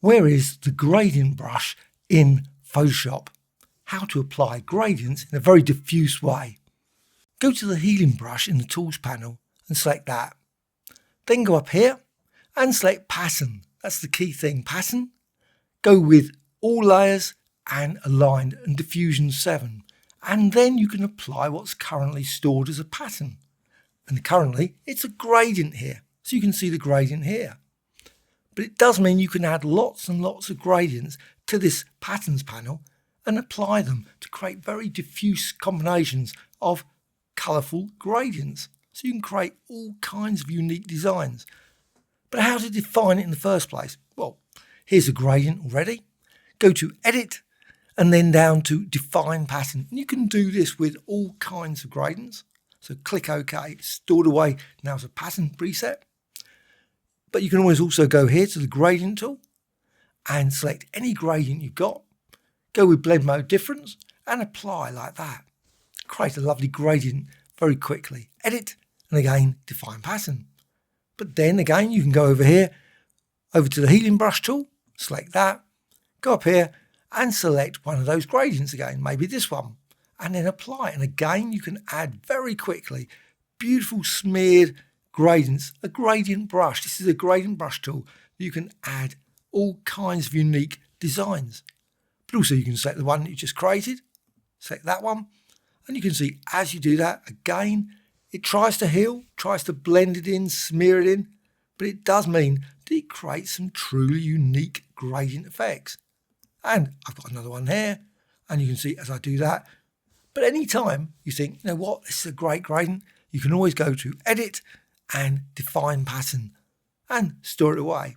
Where is the gradient brush in Photoshop? How to apply gradients in a very diffuse way. Go to the healing brush in the Tools panel and select that. Then go up here and select Pattern. That's the key thing, Pattern. Go with All Layers and Aligned and Diffusion 7. And then you can apply what's currently stored as a pattern. And currently it's a gradient here. So you can see the gradient here. But it does mean you can add lots and lots of gradients to this Patterns panel and apply them to create very diffuse combinations of colourful gradients. So you can create all kinds of unique designs. But how to define it in the first place? Well, here's a gradient already. Go to Edit and then down to Define Pattern. And you can do this with all kinds of gradients. So click OK, it's stored away now as a pattern preset. But you can always also go here to the gradient tool and select any gradient you've got. Go with blend mode difference and apply like that. Create a lovely gradient very quickly. Edit and again define pattern. But then again you can go over here, over to the healing brush tool, select that, go up here and select one of those gradients again, maybe this one, and then apply it. And again you can add very quickly beautiful smeared gradients, a gradient brush. This is a gradient brush tool. You can add all kinds of unique designs. But also you can select the one that you just created, select that one, and you can see as you do that, again, it tries to heal, tries to blend it in, smear it in, but it does mean that it creates some truly unique gradient effects. And I've got another one here, and you can see as I do that. But any time you think, you know what, this is a great gradient, you can always go to Edit and Define Pattern and store it away.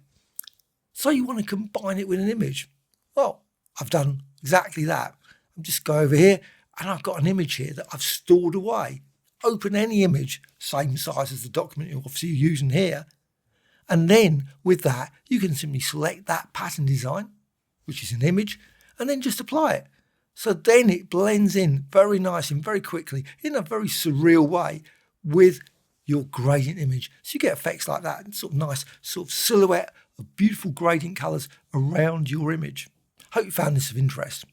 So you want to combine it with an image. Well, I've done exactly that. I'm just go over here and I've got an image here that I've stored away. Open any image, same size as the document you're obviously using here. And then with that, you can simply select that pattern design, which is an image, and then just apply it. So then it blends in very nice and very quickly in a very surreal way with your gradient image. So you get effects like that, sort of nice sort of silhouette of beautiful gradient colours around your image. Hope you found this of interest.